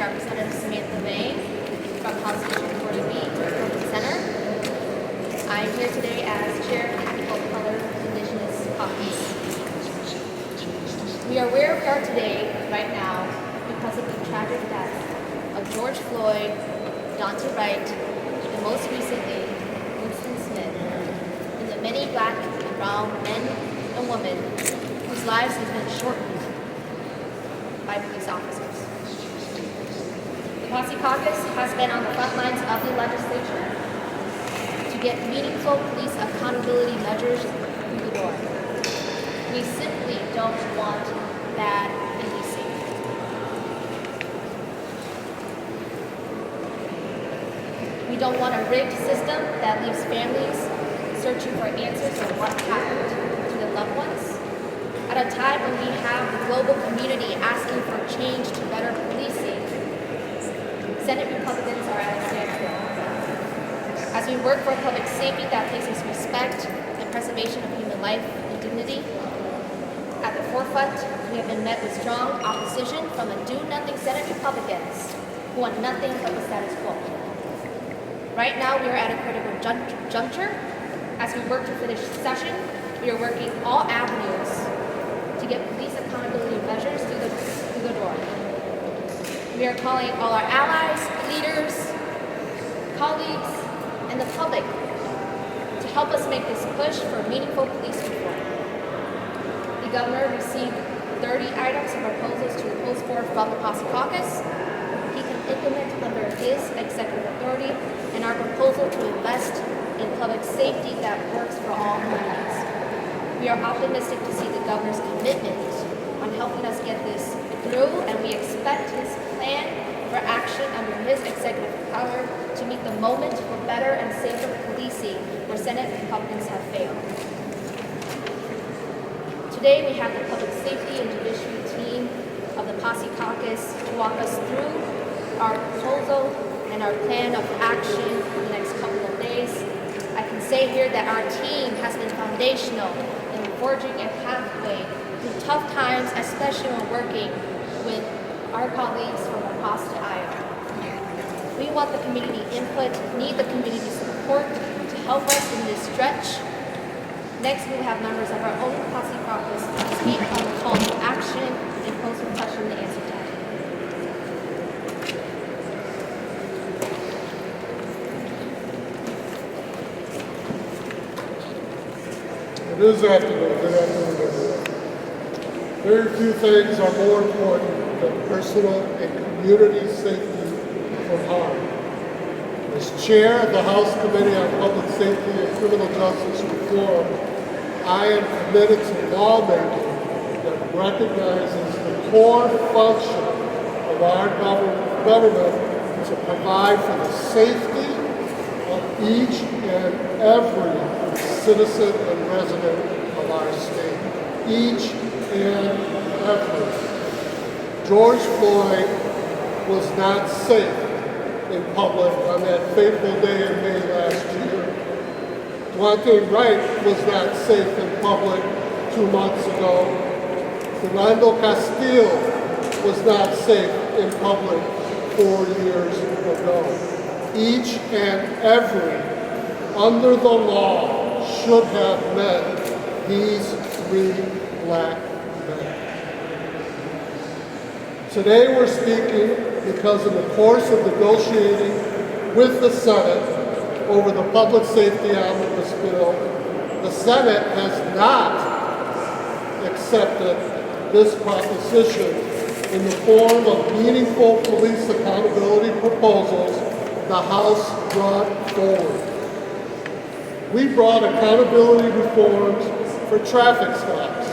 Representative Samantha May from House District 40B, Open Center. I'm here today as Chair of the People of Color Indigenous Caucus. We are where we are today, right now, because of the tragic death of George Floyd, Daunte Wright, and most recently, Winston Smith, and the many Black and brown men and women whose lives have been shortened by police officers. The POCI Caucus has been on the front lines of the legislature to get meaningful police accountability measures through the door. We simply don't want bad policing. We don't want a rigged system that leaves families searching for answers on what happened to their loved ones. At a time when we have the global community asking for change to better policing, Senate Republicans are at a standstill. As we work for public safety that places respect and preservation of human life and dignity at the forefront, we have been met with strong opposition from the do-nothing Senate Republicans who want nothing but the status quo. Right now, we are at a critical juncture. As we work to finish session, we are working all avenues to get police accountability measures through the door. We are calling all our allies, leaders, colleagues, and the public to help us make this push for meaningful police reform. The governor received 30 items and proposals to oppose for from the POCI Caucus. He can implement under his executive authority and our proposal to invest in public safety that works for all communities. We are optimistic to see the governor's commitment on helping us get this through, and we expect his plan for action under his executive power to meet the moment for better and safer policing where Senate Republicans have failed. Today we have the public safety and judiciary team of the POCI Caucus to walk us through our proposal and our plan of action in the next couple of days. I can say here that our team has been foundational in forging a pathway through tough times, especially when working with our colleagues from across the aisle. We want the community input, need the community support to help us in this stretch. Next, we will have members of our own POCI Caucus speak on the call to action and pose a question and answer time. It is afternoon. Good afternoon, everyone. Very few things are more important than personal and community safety from harm. As chair of the House Committee on Public Safety and Criminal Justice Reform, I am committed to lawmaking that recognizes the core function of our government to provide for the safety of each and every citizen and resident of our state. Each and every. George Floyd was not safe in public on that fateful day in May last year. Daunte Wright was not safe in public 2 months ago. Fernando Castillo was not safe in public 4 years ago. Each and every, under the law, should have met these 3 Black men. Today we're speaking because in the course of negotiating with the Senate over the Public Safety Omnibus Bill, the Senate has not accepted this proposition in the form of meaningful police accountability proposals the House brought forward. We brought accountability reforms for traffic stops,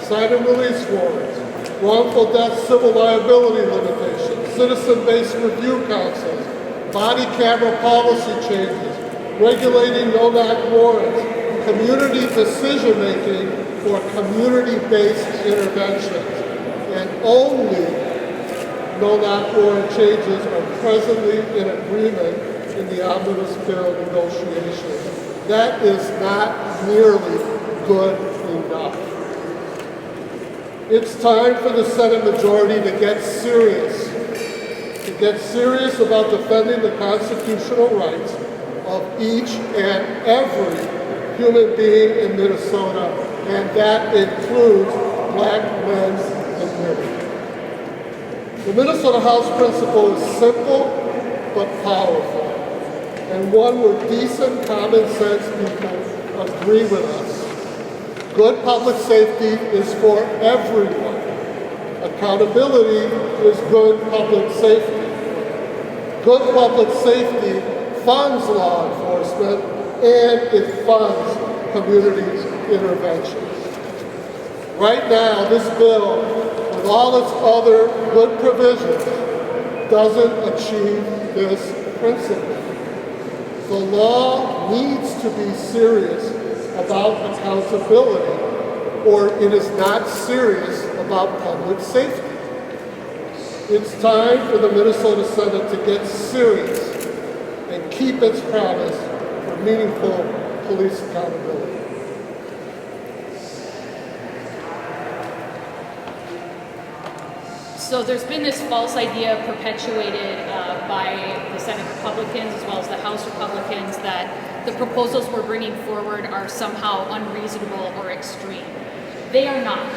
sign and release warrants, wrongful death civil liability limitations, citizen-based review councils, body camera policy changes, regulating no-knock warrants, community decision-making for community-based interventions, and only no-knock warrant changes are presently in agreement in the Omnibus Bill negotiations. That is not nearly good enough. It's time for the Senate majority to get serious, to get serious about defending the constitutional rights of each and every human being in Minnesota, and that includes black men and women. The Minnesota House principle is simple but powerful, and one where decent, common sense people agree with us. Good public safety is for everyone. Accountability is good public safety. Good public safety funds law enforcement, and it funds community interventions. Right now, this bill, with all its other good provisions, doesn't achieve this principle. The law needs to be serious about accountability, or it is not serious about public safety. It's time for the Minnesota Senate to get serious and keep its promise for meaningful police accountability. So there's been this false idea perpetuated by the Senate Republicans as well as the House Republicans that the proposals we're bringing forward are somehow unreasonable or extreme. They are not.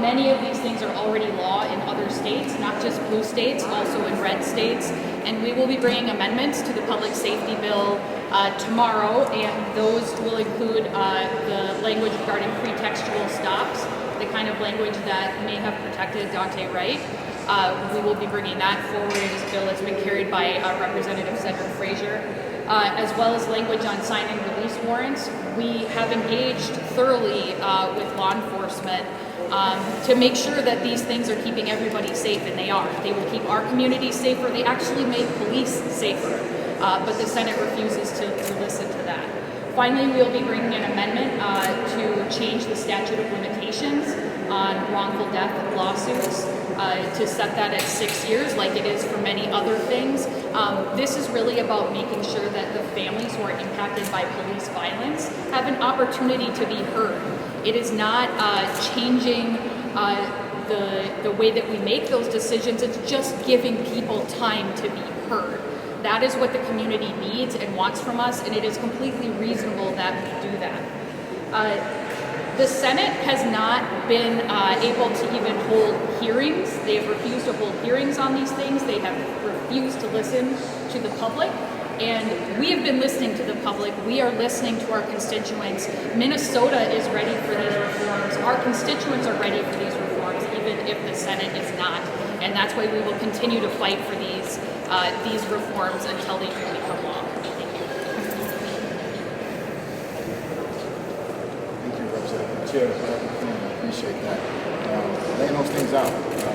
Many of these things are already law in other states, not just blue states, also in red states. And we will be bringing amendments to the public safety bill tomorrow, and those will include the language regarding pretextual stops, the kind of language that may have protected Daunte Wright. We will be bringing that forward as a bill that's been carried by Representative Cedric Frazier, as well as language on sign and release warrants. We have engaged thoroughly with law enforcement to make sure that these things are keeping everybody safe, and they are. They will keep our communities safer. They actually make police safer, but the Senate refuses to listen to that. Finally, we'll be bringing an amendment to change the statute of limitations on wrongful death lawsuits to set that at 6 years like it is for many other things. This is really about making sure that the families who are impacted by police violence have an opportunity to be heard. It is not changing the way that we make those decisions. It's just giving people time to be heard. That is what the community needs and wants from us, and it is completely reasonable that we do that. The Senate has not been able to even hold hearings. They have refused to hold hearings on these things. They have refused to listen to the public, and we have been listening to the public. We are listening to our constituents. Minnesota is ready for these reforms. Our constituents are ready for these reforms, even if the Senate is not. And that's why we will continue to fight for these reforms until they do become law. Thank you. Thank you, Representative Chair. I appreciate that. Laying those things out.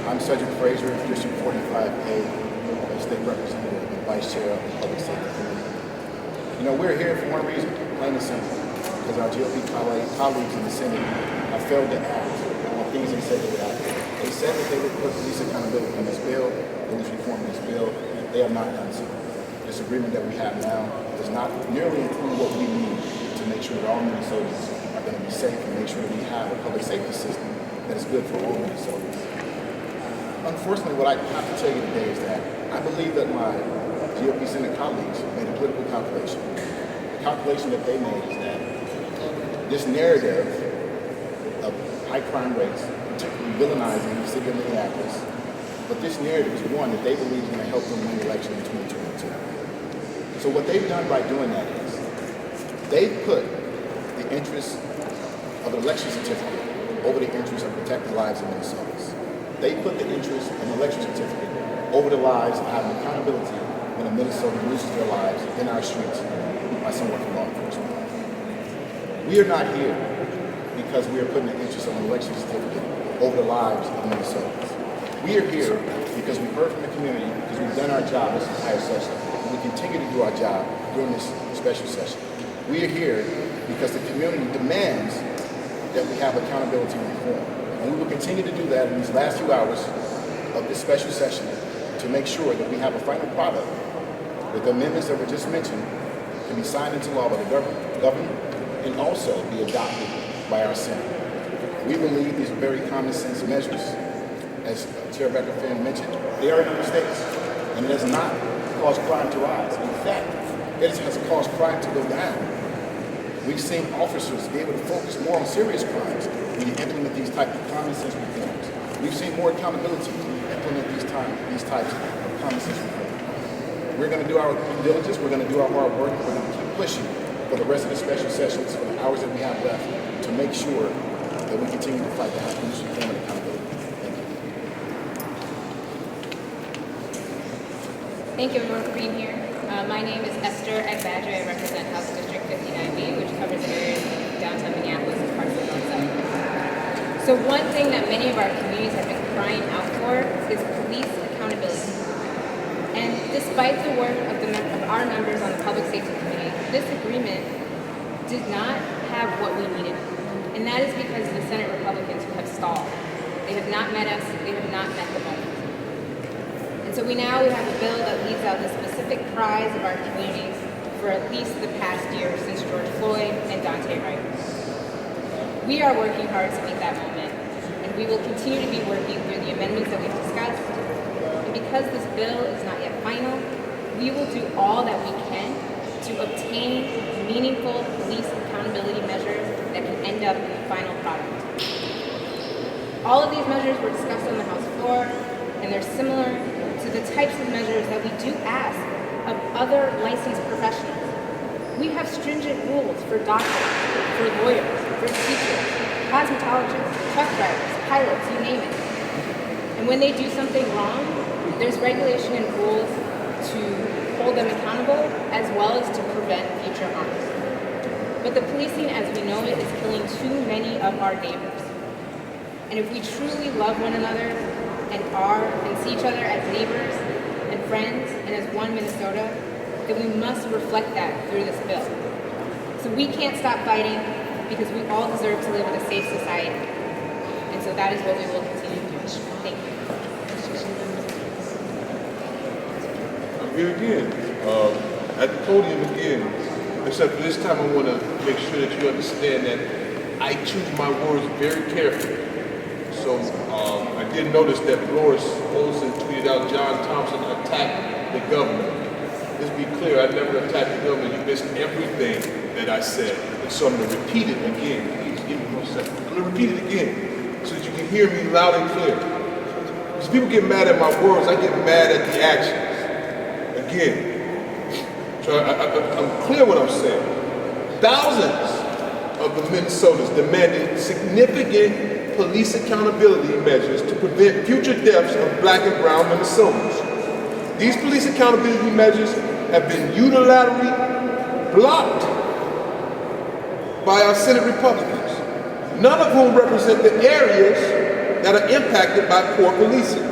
I'm Cedric Frazier, District 45A, State Representative and Vice Chair of the Public Safety Committee. You know, we're here for one reason, plain and simple, because our GOP colleagues in the Senate have failed to act on things they said they would act. They said that they would put police accountability in this bill, police reform in this bill. They have not done so. This agreement that we have now does not nearly include what we need to make sure that all Minnesotans are going to be safe and make sure that we have a public safety system that is good for all Minnesotans. Unfortunately, what I have to tell you today is that I believe that my GOP Senate colleagues made a political calculation. The calculation that they made is that this narrative of high crime rates, particularly villainizing the city of Minneapolis, but this narrative is one that they believe is going to help them win the election in 2022. So what they've done by doing that is they've put the interest of an election certificate over the interest of protecting lives of Minnesotans. They put the interest of an election certificate over the lives of having accountability when a Minnesotan loses their lives in our streets by someone from law enforcement. We are not here because we are putting the interest of an election certificate over the lives of Minnesotans. We are here because we heard from the community, because we've done our job this entire session, and we continue to do our job during this special session. We are here because the community demands that we have accountability and reform. And we will continue to do that in these last few hours of this special session to make sure that we have a final product with the amendments that were just mentioned can be signed into law by the governor and also be adopted by our Senate. We believe these are very common sense measures. As Chair Becker Finn mentioned, they are in other states. and it has not caused crime to rise. In fact, it has caused crime to go down. We've seen officers be able to focus more on serious crimes when you implement these types of common sense reforms. We've seen more accountability when you implement these types of common sense reforms. We're going to do our due diligence, we're going to do our hard work, we're going to keep pushing for the rest of the special sessions, for the hours that we have left, to make sure that we continue to fight the House police reform and accountability. Thank you. Thank you everyone for being here. My name is Esther Agbadre. I represent House District 59B, which covers areas of downtown Minneapolis and parts of the north side. So one thing that many of our communities have been crying out for is police accountability. And despite the work of our members on the Public Safety Committee, this agreement did not have what we needed. And that is because of the Senate Republicans who have stalled. They have not met us, they have not met the moment. And so we have a bill that leaves out the specific cries of our communities for at least the past year since George Floyd and Dante Wright. We are working hard to meet that moment, and we will continue to be working through the amendments that we've discussed. And because this bill is not yet final, we will do all that we can to obtain meaningful police accountability measures that can end up in the final product. All of these measures were discussed on the House floor, and they're similar to the types of measures that we do ask of other licensed professionals. We have stringent rules for doctors, for lawyers, for teachers, cosmetologists, truck drivers, pilots, you name it. And when they do something wrong, there's regulation and rules to hold them accountable as well as to prevent future harms. But the policing as we know it is killing too many of our neighbors. And if we truly love one another and see each other as neighbors and friends and as one Minnesota, then we must reflect that through this bill. So we can't stop fighting because we all deserve to live in a safe society. And so that is what we will continue to do. Thank you. Here again, at the podium again, except for this time I want to make sure that you understand that I choose my words very carefully. So I did notice that Loris Olson tweeted out John Thompson attacked the governor. Let's be clear, I never attacked the governor. You missed everything that I said. And so I'm going to repeat it again. Please give me 1 second. I'm going to repeat it again so that you can hear me loud and clear. Because people get mad at my words, I get mad at the actions. Again. So I'm clear what I'm saying. Thousands of the Minnesotans demanded significant police accountability measures to prevent future deaths of black and brown Minnesotans. These police accountability measures have been unilaterally blocked by our Senate Republicans, none of whom represent the areas that are impacted by poor policing.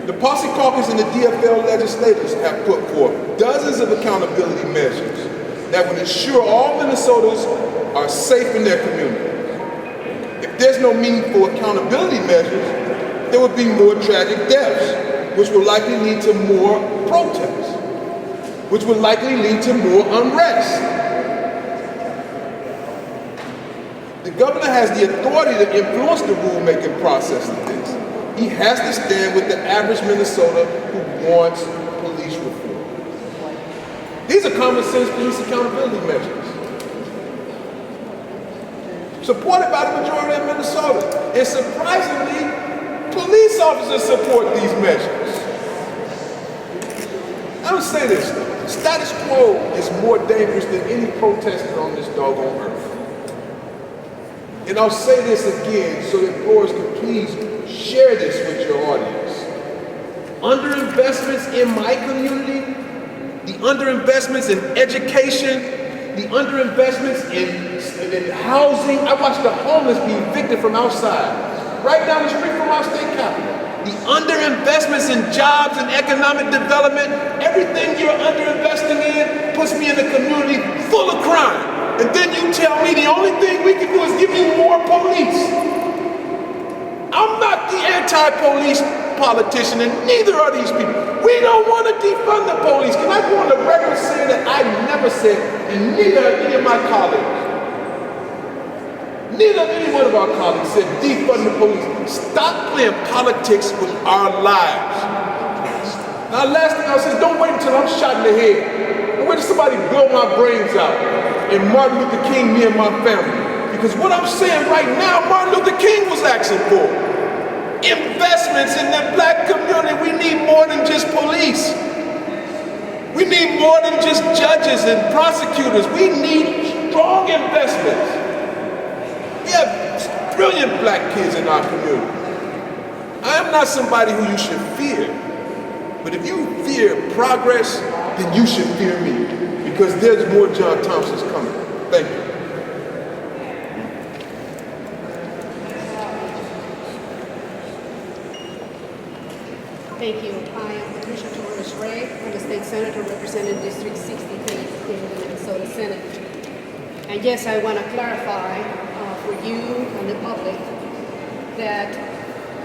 The POCI Caucus and the DFL legislators have put forth dozens of accountability measures that would ensure all Minnesotans are safe in their community. If there's no meaningful accountability measures, there would be more tragic deaths, which will likely lead to more protests, which will likely lead to more unrest. The governor has the authority to influence the rulemaking process of this. He has to stand with the average Minnesota who wants police reform. These are common sense police accountability measures, supported by the majority of Minnesota. And surprisingly, police officers support these measures. I would say this, status quo is more dangerous than any protester on this doggone earth. And I'll say this again so that Boris can please share this with your audience. Underinvestments in my community, the underinvestments in education, the underinvestments in housing. I watched the homeless be evicted from outside, right down the street from our state capitol. The underinvestments in jobs and economic development, everything you're underinvesting in puts me in a community full of crime. And then you tell me the only thing we can do is give you more police. I'm not the anti-police politician, and neither are these people. We don't want to defund the police. Can I go on the record saying that I never said, and neither have any of my colleagues, neither of any one of our colleagues said defund the police. Stop playing politics with our lives. Now, last thing I say is don't wait until I'm shot in the head. Don't wait till somebody blow my brains out and Martin Luther King me and my family. Because what I'm saying right now, Martin Luther King was asking for. Investments in the black community. We need more than just police. We need more than just judges and prosecutors. We need strong investments. We have brilliant black kids in our community. I am not somebody who you should fear. But if you fear progress, then you should fear me. Because there's more John Thompsons coming. Thank you. Thank you. I am Patricia Torres Ray. I'm a state senator representing District 63 in the Minnesota Senate. And yes, I want to clarify for you and the public that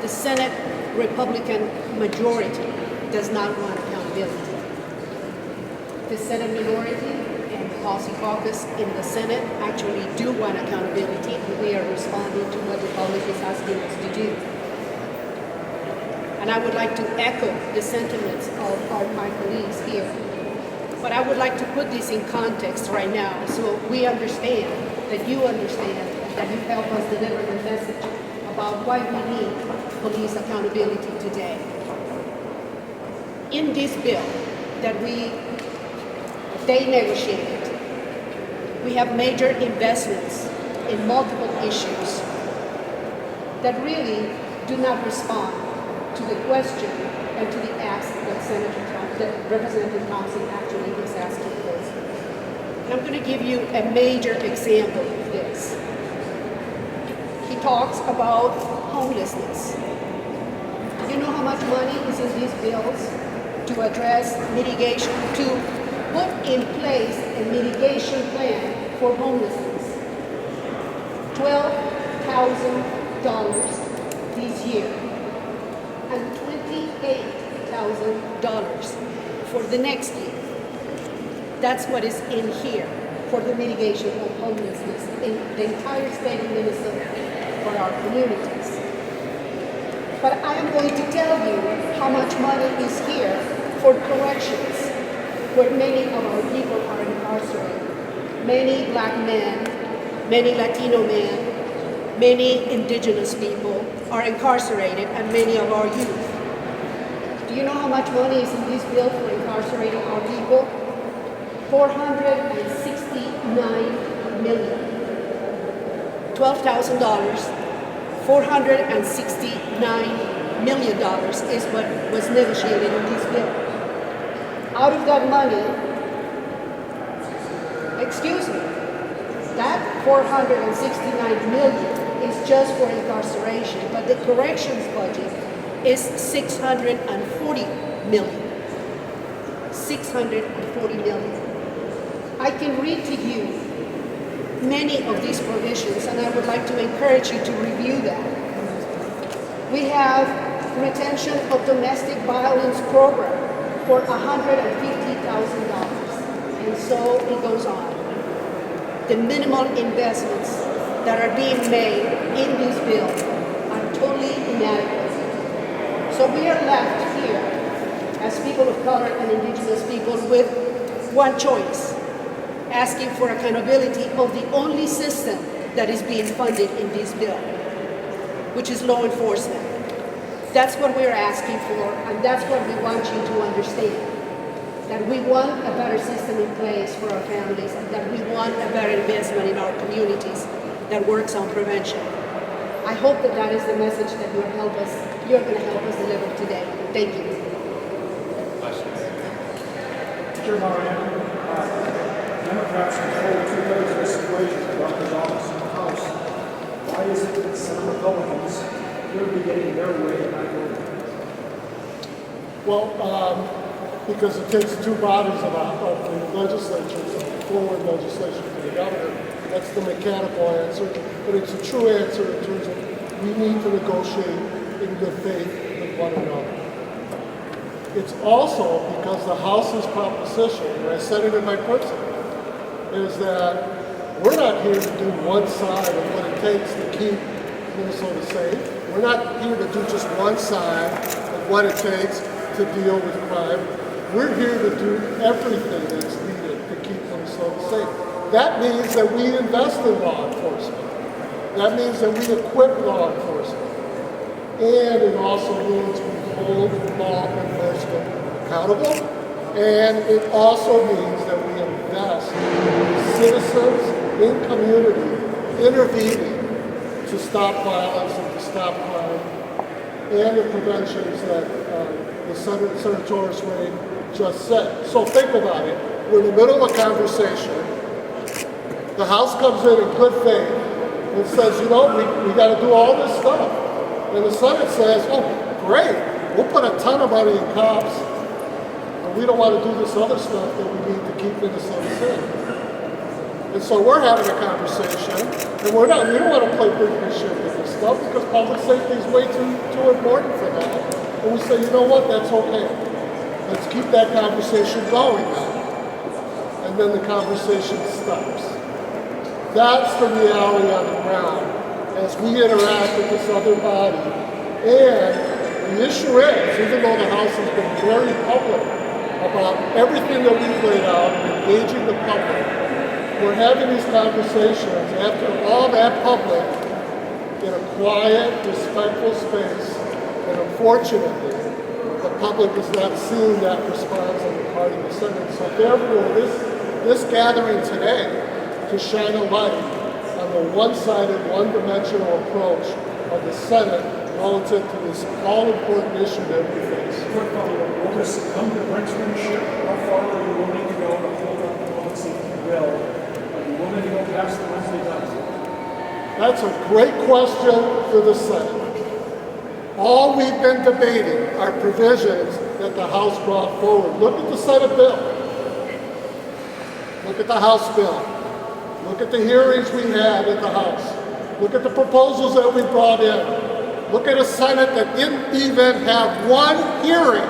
the Senate Republican majority does not want accountability. The Senate minority and the POCI Caucus in the Senate actually do want accountability, and we are responding to what the public is asking us to do. And I would like to echo the sentiments of my colleagues here. But I would like to put this in context right now so we understand, that you understand, that you help us deliver the message about why we need police accountability today. In this bill that they negotiated, we have major investments in multiple issues that really do not respond to the question and to the ask that Representative Thompson actually is asking for. And I'm going to give you a major example of this. He talks about homelessness. You know how much money is in these bills to address mitigation, to put in place a mitigation plan for homelessness? $12,000 this year and $28,000 for the next year. That's what is in here for the mitigation of homelessness in the entire state of Minnesota for our communities. But I am going to tell you how much money is here for corrections, where many of our people are incarcerated. Many black men, many Latino men, many indigenous people are incarcerated, and many of our youth. Do you know how much money is in this bill for incarcerating our people? $469 million. $12,000, $469 million is what was negotiated in this bill. Out of that money, that $469 million is just for incarceration, but the corrections budget is $640 million. $640 million. I can read to you many of these provisions, and I would like to encourage you to review that. We have retention of domestic violence program for $150,000, and so it goes on. The minimal investments that are being made in this bill are totally inadequate. So we are left here as people of color and indigenous people with one choice: asking for accountability of the only system that is being funded in this bill, which is law enforcement. That's what we're asking for, and that's what we want you to understand. That we want a better system in place for our families, and that we want a better investment in our communities that works on prevention. I hope that that is the message that you're going to help us deliver today. Thank you. Mr. Mariano, Democrats control 2/3 of this equation, the governor's office in the House. Why is it that some Republicans appear to be getting their way and not your way? Well, because it takes two bodies of the legislature to forward legislation to the governor. That's the mechanical answer, but it's a true answer in terms of we need to negotiate in good faith with one another. It's also because the House's proposition, and I said it in my principle, is that we're not here to do one side of what it takes to keep Minnesota safe. We're not here to do just one side of what it takes. to deal with crime. We're here to do everything that's needed to keep Minnesota safe. That means that we invest in law enforcement. That means that we equip law enforcement. And it also means we hold law enforcement accountable. And it also means that we invest in citizens, in community, intervening to stop violence and to stop crime, and the preventions that Senator Torres Ray just said. So think about it. We're in the middle of a conversation. The House comes in good faith and says, you know, we got to do all this stuff. And the Senate says, oh, great, we'll put a ton of money in cops, and we don't want to do this other stuff that we need to keep Minnesota safe. And so we're having a conversation, and we don't want to play brinkmanship with this stuff because public safety is way too important for that. And we say, you know what, that's okay. Let's keep that conversation going now. And then the conversation stops. That's the reality on the ground as we interact with this other body. And the issue is, even though the House has been very public about everything that we've laid out and engaging the public, we're having these conversations after all that public in a quiet, respectful space, and unfortunately, the public is not seeing that response on the part of the Senate. So therefore, this gathering today to shine a light on the one-sided, one-dimensional approach of the Senate relative to this all-important issue that we face. Will this come to brinksmanship? How far are you willing to go to hold up the public safety bill? Willing to go past the Wednesday night? That's a great question for the Senate. All we've been debating are provisions that the House brought forward. Look at the Senate bill. Look at the House bill. Look at the hearings we had in the House. Look at the proposals that we brought in. Look at a Senate that didn't even have one hearing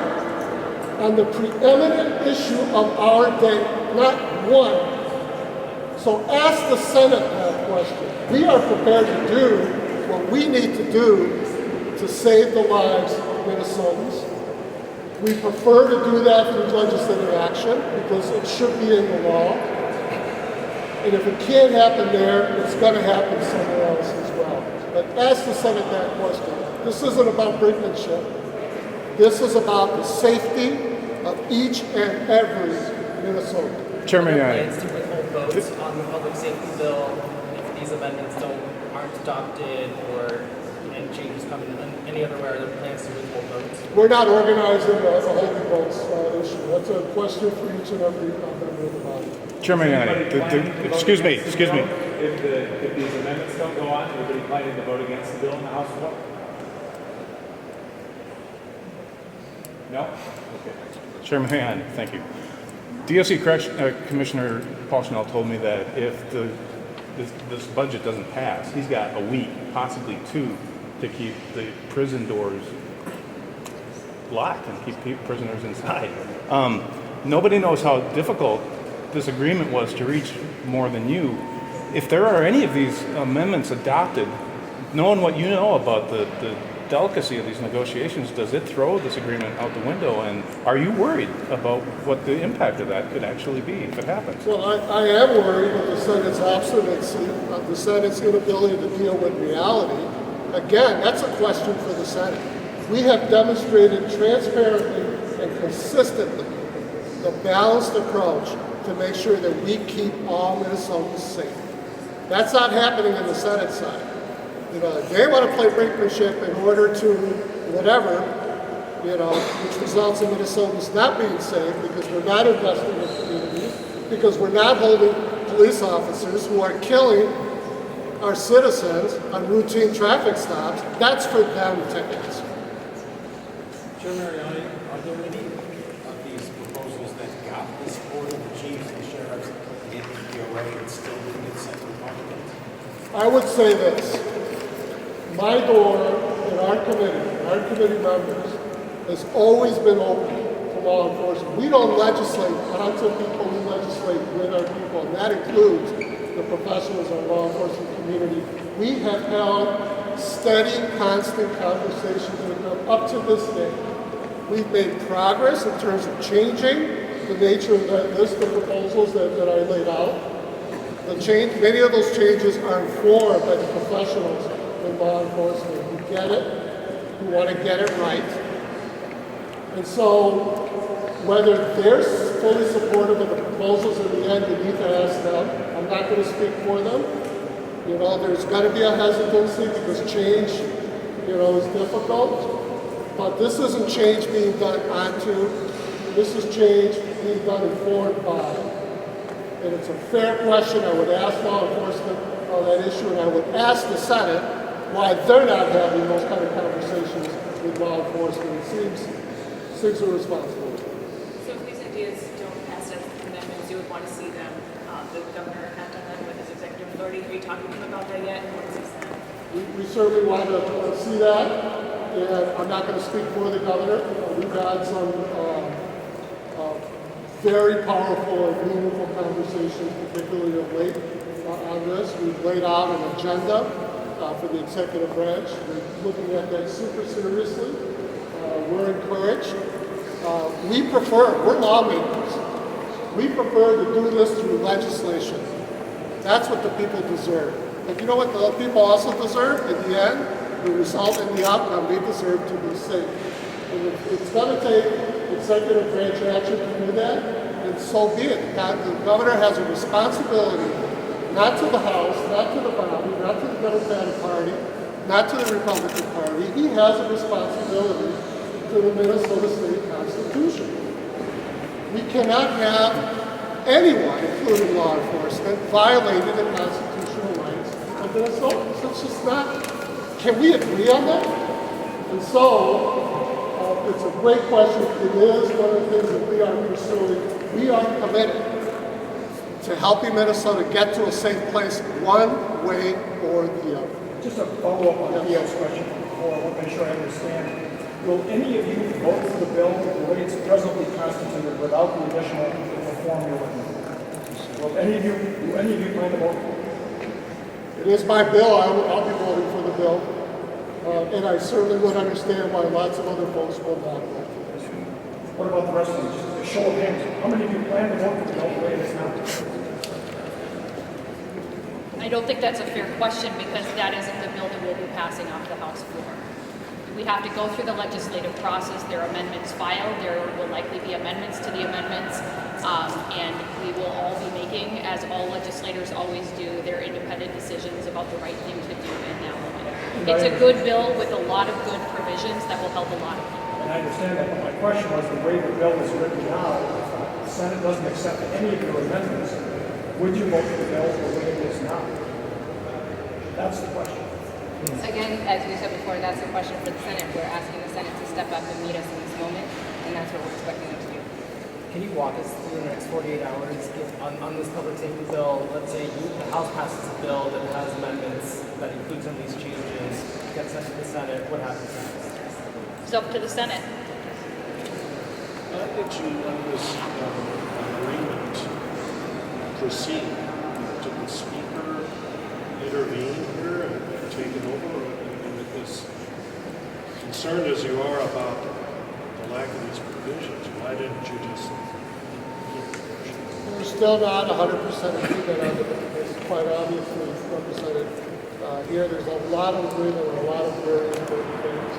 on the preeminent issue of our day. Not one. So ask the Senate that question. We are prepared to do what we need to do to save the lives of Minnesotans. We prefer to do that through legislative action because it should be in the law. And if it can't happen there, it's going to happen somewhere else as well. But ask the Senate that question. This isn't about brinkmanship. This is about the safety of each and every Minnesotan. Chairman, plans to withhold votes on the public safety bill if these amendments aren't adopted or any changes come in any other way? Are there plans to withhold votes? We're not organizing a holding votes issue. That's a question for each and every member of the body. Chairman, excuse me. If these amendments don't go on, anybody planning to vote against the bill in the House floor? No? Okay. Chairman, thank you. DOC Commissioner Paul Schnell told me that if this budget doesn't pass, he's got a week, possibly two, to keep the prison doors locked and keep prisoners inside. Nobody knows how difficult this agreement was to reach more than you. If there are any of these amendments adopted, knowing what you know about the delicacy of these negotiations, does it throw this agreement out the window? And are you worried about what the impact of that could actually be if it happens? Well, I am worried with the Senate's obstinacy, the Senate's inability to deal with reality. Again, that's a question for the Senate. We have demonstrated transparently and consistently the balanced approach to make sure that we keep all Minnesotans safe. That's not happening in the Senate side. You know, they want to play brinkmanship in order to whatever, you know, which results in Minnesotans not being safe because we're not investing in communities, because we're not holding police officers who are killing our citizens on routine traffic stops. That's for them to answer. Chairman Mariani, are there any of these proposals that got the support of the chiefs, the sheriffs, and the DOA and still didn't get sent to Republicans? I would say this. My door in our committee members, has always been open to law enforcement. We don't legislate onto people, we legislate with our people, and that includes the professionals in our law enforcement community. We have held steady, constant conversations with them up to this day. We've made progress in terms of changing the nature of that list of proposals that I laid out. Many of those changes are informed by the professionals in law enforcement who get it, who want to get it right. And so, whether they're fully supportive of the proposals in the end, you need to ask them. I'm not going to speak for them. You know, there's going to be a hesitancy because change, you know, is difficult. But this isn't change being done onto, this is change being done informed by. And it's a fair question. I would ask law enforcement on that issue, and I would ask the Senate why they're not having those kind of conversations with law enforcement. It seems irresponsible. So if these ideas don't pass as amendments, you would want to see them, the governor act on them with his executive authority. Are you talking to him about that yet? And what has he said? We certainly want to see that. And I'm not going to speak for the governor. We've had some very powerful and meaningful conversations, particularly of late on this. We've laid out an agenda for the executive branch. We're looking at that super seriously. We're encouraged. We're lawmakers. We prefer to do this through legislation. That's what the people deserve. But you know what the people also deserve in the end? The result and the outcome, they deserve to be safe. And if it's going to take executive branch action to do that, then so be it. The governor has a responsibility, not to the House, not to the body, not to the Democratic Party, not to the Republican Party. He has a responsibility to the Minnesota State Constitution. We cannot have anyone, including law enforcement, violating the constitutional rights of Minnesota. So it's just not. Can we agree on that? And so, it's a great question. It is one of the things that we are pursuing. We are committed to helping Minnesota get to a safe place one way or the other. Just a follow-up on Theo's question before, I want to make sure I understand. Will any of you vote for the bill the way it's presently constituted without the additional reform you're looking for? Do any of you plan to vote for it? It is my bill. I'll be voting for the bill. And I certainly would understand why lots of other folks will not vote for this. What about the rest of you? Just a show of hands. How many of you plan to vote for the bill the way it is now? I don't think that's a fair question because that isn't the bill that we'll be passing off the House floor. We have to go through the legislative process. There are amendments filed. There will likely be amendments to the amendments. And we will all be making, as all legislators always do, their independent decisions about the right thing to do in that moment. It's a good bill with a lot of good provisions that will help a lot of people. And I understand that, but my question was the way the bill is written now, if the Senate doesn't accept any of your amendments, would you vote for the bill the way it is now? That's the question. Again, as we said before, that's the question for the Senate. We're asking the Senate to step up and meet us in this moment, and that's what we're expecting them to do. Can you walk us through the next 48 hours on this public safety bill? Let's say the House passes a bill that has amendments that include some of these changes, gets sent to the Senate. What happens next? It's up to the Senate. How did you let this agreement proceed? Did the Speaker intervene here and take it over? And as concerned as you are about the lack of these provisions, why didn't you just We're still not 100% agreement on it. It's quite obviously represented here. There's a lot of agreement on a lot of very important things.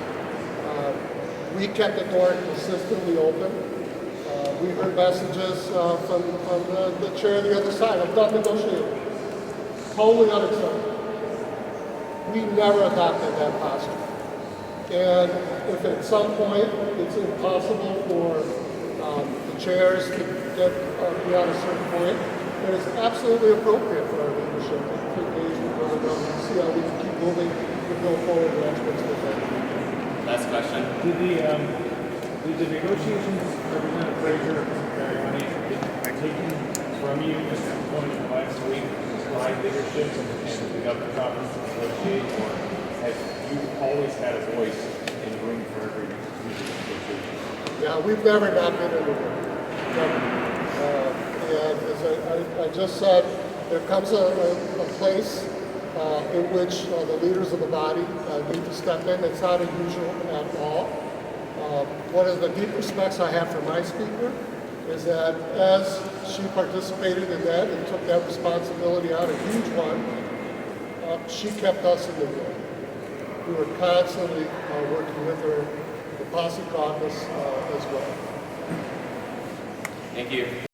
We kept the door consistently open. We heard messages from the chair on the other side. I'm done negotiating. Totally unacceptable. We never adopted that posture. And if at some point it's impossible for the chairs to get beyond a certain point, then it's absolutely appropriate for our leadership to engage with one another and see how we can keep moving the bill forward. That's what's going to Last question. Did the negotiations, Representative Frazier, Mariani, taken from you just component of last week by leadership and the governor's office to negotiate, or have you always had a voice in the room for every negotiation? Yeah, we've never not been in the room. Never. And as I just said, there comes a place in which the leaders of the body need to step in. It's not unusual at all. One of the deep respects I have for my speaker is that as she participated in that and took that responsibility on, a huge one, she kept us in the room. We were constantly working with her, the POCI Caucus as well. Thank you.